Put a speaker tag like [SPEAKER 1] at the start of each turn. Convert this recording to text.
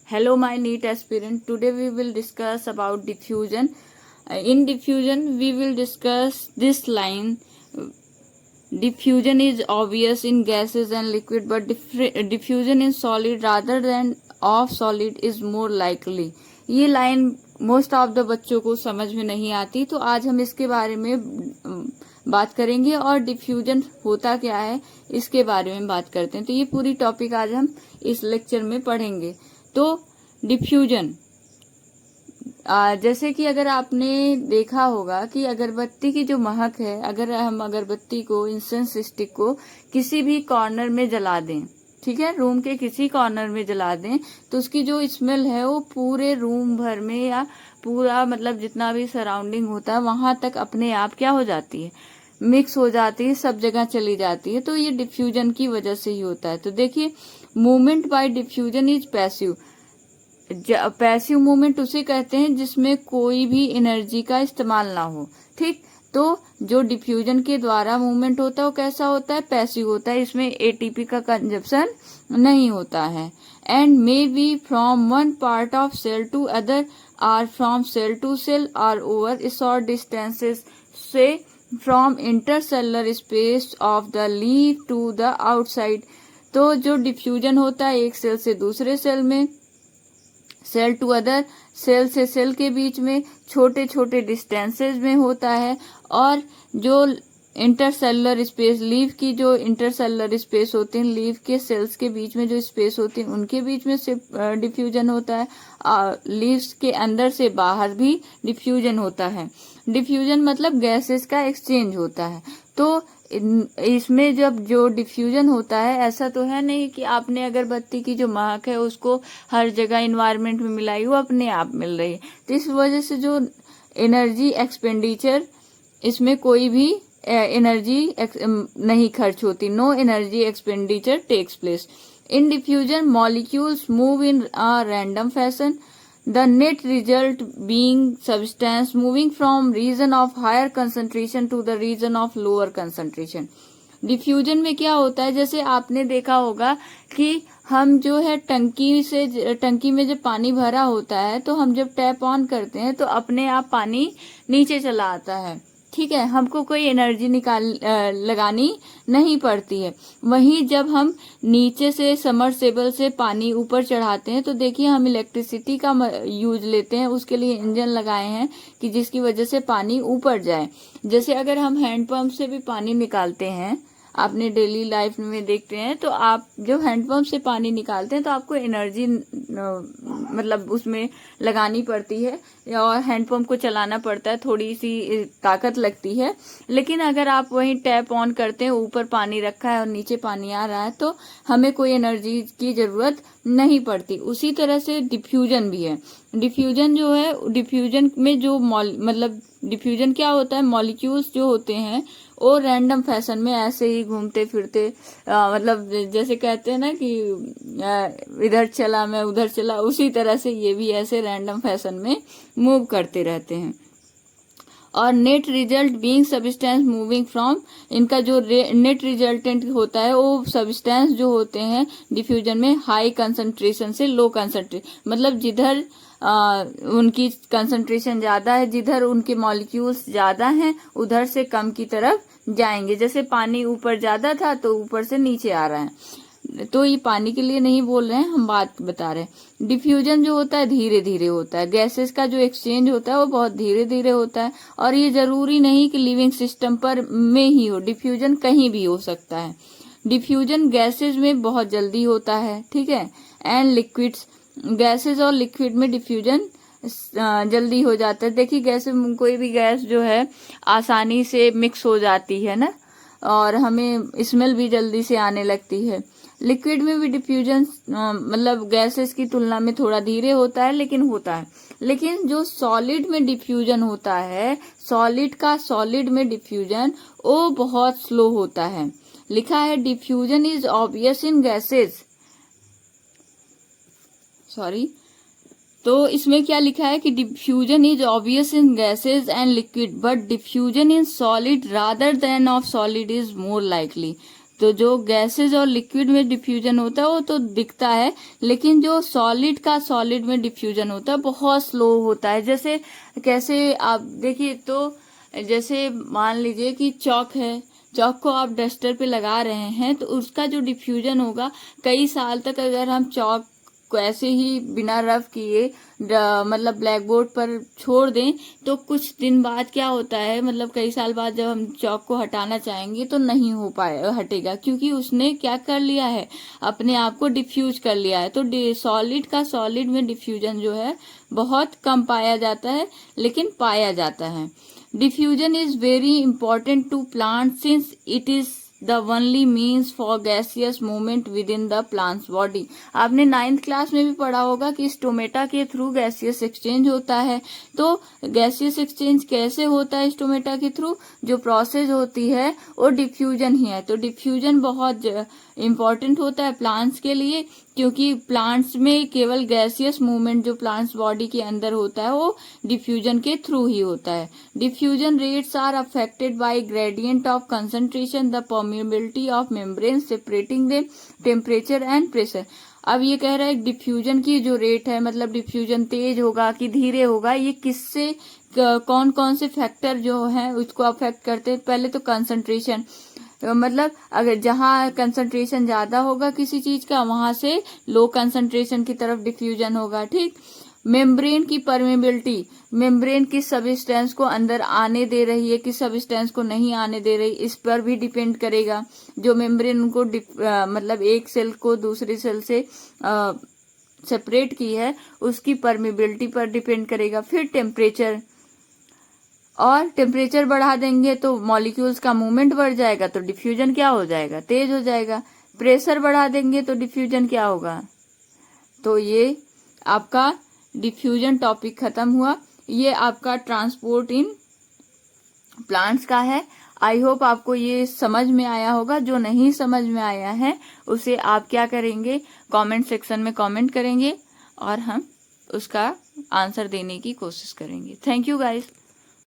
[SPEAKER 1] Hello, my NEET aspirant. Today we will discuss about diffusion. In diffusion, we will discuss this line. Diffusion is obvious in gases and liquid, but diffusion in solid rather than of solid is more likely. ये line most of the बच्चों को समझ में नहीं आती, तो आज हम इसके बारे में बात करेंगे और डिफ्यूजन होता क्या है इसके बारे में बात करते हैं। तो ये पूरी टॉपिक आज हम इस लेक्चर में पढ़ेंगे। तो डिफ्यूजन, जैसे कि अगर आपने देखा होगा कि अगरबत्ती की जो महक है, अगर हम अगरबत्ती को, इंसेंस स्टिक को किसी भी कॉर्नर में जला दें, ठीक है, रूम के किसी कॉर्नर में जला दें, तो उसकी जो स्मेल है वो पूरे रूम भर में या पूरा मतलब जितना भी सराउंडिंग होता है वहां तक अपने आप क्या हो जाती है, मिक्स हो जाती है, सब जगह चली जाती है। तो ये डिफ्यूजन की वजह से ही होता है। तो देखिए, movement by diffusion is passive. Passive movement उसे कहते हैं जिसमें कोई भी एनर्जी का इस्तेमाल ना हो, ठीक। तो जो डिफ्यूजन के द्वारा मूवमेंट होता है वो कैसा होता है, पैसिव होता है, इसमें एटीपी का कंजप्शन नहीं होता है। And may be from one part of cell to other or from cell to cell or over short distances से from intercellular space of the leaf to the outside. तो जो डिफ्यूजन होता है एक सेल से दूसरे सेल में, cell to other, cell से सेल के बीच में, छोटे छोटे डिस्टेंसेस में होता है। और जो इंटरसेलुलर स्पेस, लीफ की जो इंटरसेलुलर स्पेस होती है, लीफ के सेल्स के बीच में जो स्पेस होती है उनके बीच में से डिफ्यूजन होता है। लीव्स के अंदर से बाहर भी डिफ्यूजन होता है। डिफ्यूजन मतलब गैसेस का एक्सचेंज होता है। तो इसमें जब जो डिफ्यूजन होता है, ऐसा तो है नहीं कि आपने अगरबत्ती की जो महक है उसको हर जगह इन्वायरमेंट में मिलाई, वो अपने आप मिल रही है। तो इस वजह से जो एनर्जी एक्सपेंडिचर, इसमें कोई भी एनर्जी नहीं खर्च होती। No energy expenditure takes place in diffusion. Molecules move in a random fashion, the net result being substance moving from region of higher concentration to the region of lower concentration. Diffusion में क्या होता है, जैसे आपने देखा होगा कि हम जो है टंकी में जब पानी भरा होता है तो हम जब टैप ऑन करते हैं तो अपने आप पानी नीचे चला आता है, ठीक है, हमको कोई एनर्जी लगानी नहीं पड़ती है। वहीं जब हम नीचे से सबमर्सिबल से पानी ऊपर चढ़ाते हैं तो देखिए हम इलेक्ट्रिसिटी का यूज लेते हैं, उसके लिए इंजन लगाए हैं कि जिसकी वजह से पानी ऊपर जाए। जैसे अगर हम हैंडपंप से भी पानी निकालते हैं, आपने डेली लाइफ में देखते हैं, तो आप जब हैंडपंप से पानी निकालते हैं तो आपको एनर्जी मतलब उसमें लगानी पड़ती है और हैंडपंप को चलाना पड़ता है, थोड़ी सी ताकत लगती है। लेकिन अगर आप वहीं टैप ऑन करते हैं, ऊपर पानी रखा है और नीचे पानी आ रहा है, तो हमें कोई एनर्जी की जरूरत नहीं पड़ती। उसी तरह से डिफ्यूजन भी है। डिफ्यूजन जो है, डिफ्यूजन में जो मतलब डिफ्यूजन क्या होता है, मॉलिक्यूल्स जो होते हैं वो रैंडम फैशन में ऐसे ही घूमते फिरते, मतलब जैसे कहते हैं ना कि इधर चला मैं उधर चला, उसी तरह से ये भी ऐसे रैंडम फैशन में मूव करते रहते हैं। और net result being substance moving from, इनका जो नेट रिजल्टेंट होता है वो सब्सटेंस जो होते हैं डिफ्यूजन में हाई कंसंट्रेशन से लो कंसंट्रेशन, मतलब जिधर उनकी कंसंट्रेशन ज्यादा है, जिधर उनके मॉलिक्यूल्स ज्यादा हैं उधर से कम की तरफ जाएंगे। जैसे पानी ऊपर ज्यादा था तो ऊपर से नीचे आ रहा है। तो ये पानी के लिए नहीं बोल रहे हैं, हम बात बता रहे हैं। डिफ्यूजन जो होता है धीरे धीरे होता है, गैसेस का जो एक्सचेंज होता है वो बहुत धीरे धीरे होता है। और ये जरूरी नहीं कि लिविंग सिस्टम पर में ही हो, डिफ्यूजन कहीं भी हो सकता है। डिफ्यूजन गैसेस में बहुत जल्दी होता है, ठीक है। एंड लिक्विड्स, गैसेस और लिक्विड में डिफ्यूजन जल्दी हो जाता है। देखिए गैस, कोई भी गैस जो है आसानी से मिक्स हो जाती है ना, और हमें स्मेल भी जल्दी से आने लगती है। लिक्विड में भी डिफ्यूजन मतलब गैसेस की तुलना में थोड़ा धीरे होता है, लेकिन होता है। लेकिन जो सॉलिड में डिफ्यूजन होता है, सॉलिड का सॉलिड में डिफ्यूजन वो बहुत स्लो होता है। लिखा है diffusion is obvious in gases, sorry, तो इसमें क्या लिखा है कि diffusion is obvious in gases and liquid but diffusion in solid rather than of solid is more likely. तो जो गैसेज और लिक्विड में डिफ्यूजन होता है वो तो दिखता है, लेकिन जो सॉलिड का सॉलिड में डिफ्यूजन होता है बहुत स्लो होता है। जैसे कैसे आप देखिए, तो जैसे मान लीजिए कि चौक है, चौक को आप डस्टर पे लगा रहे हैं तो उसका जो डिफ्यूजन होगा, कई साल तक अगर हम चौक को ऐसे ही बिना रफ किए मतलब ब्लैक बोर्ड पर छोड़ दें तो कुछ दिन बाद क्या होता है, मतलब कई साल बाद जब हम चौक को हटाना चाहेंगे तो नहीं हो पाए हटेगा, क्योंकि उसने क्या कर लिया है, अपने आप को डिफ्यूज कर लिया है। तो सॉलिड का सॉलिड में डिफ्यूजन जो है बहुत कम पाया जाता है, लेकिन पाया जाता है। Diffusion is very important to plant since it is the only means for gaseous movement within the plant's body. आपने 9th क्लास में भी पढ़ा होगा कि स्टोमेटा के थ्रू गैसियस एक्सचेंज होता है। तो गैसियस एक्सचेंज कैसे होता है स्टोमेटा के थ्रू, जो प्रोसेस होती है वो डिफ्यूजन ही है। तो डिफ्यूजन बहुत इंपॉर्टेंट होता है प्लांट्स के लिए, क्योंकि प्लांट्स में केवल गैसियस मूवमेंट जो प्लांट्स बॉडी के अंदर होता है वो डिफ्यूजन के थ्रू ही होता है। Diffusion rates are affected by gradient of concentration, the permeability of membrane separating them, temperature and pressure. अब ये कह रहा है डिफ्यूजन की जो रेट है, मतलब डिफ्यूजन तेज होगा कि धीरे होगा, ये किससे कौन कौन से फैक्टर जो है उसको अफेक्ट करते हैं। पहले तो कंसंट्रेशन, मतलब अगर जहां कंसंट्रेशन ज्यादा होगा किसी चीज का, वहां से लो कंसंट्रेशन की तरफ डिफ्यूजन होगा, ठीक। मेम्ब्रेन की परमेबिलिटी, मेम्ब्रेन किस सब्सटेंस को अंदर आने दे रही है, किस सब्सटेंस को नहीं आने दे रही, इस पर भी डिपेंड करेगा। जो मेम्ब्रेन उनको मतलब एक सेल को दूसरी सेल से सेपरेट की है उसकी परमेबिलिटी पर डिपेंड करेगा। फिर टेम्परेचर, और टेम्परेचर बढ़ा देंगे तो मॉलिक्यूल्स का मूवमेंट बढ़ जाएगा, तो डिफ्यूजन क्या हो जाएगा, तेज हो जाएगा। प्रेशर बढ़ा देंगे तो डिफ्यूजन क्या होगा। तो ये आपका डिफ्यूजन टॉपिक खत्म हुआ। ये आपका ट्रांसपोर्ट इन प्लांट्स का है। आई होप आपको ये समझ में आया होगा। जो नहीं समझ में आया है उसे आप क्या करेंगे, कमेंट सेक्शन में कमेंट करेंगे और हम उसका आंसर देने की कोशिश करेंगे। Thank you guys.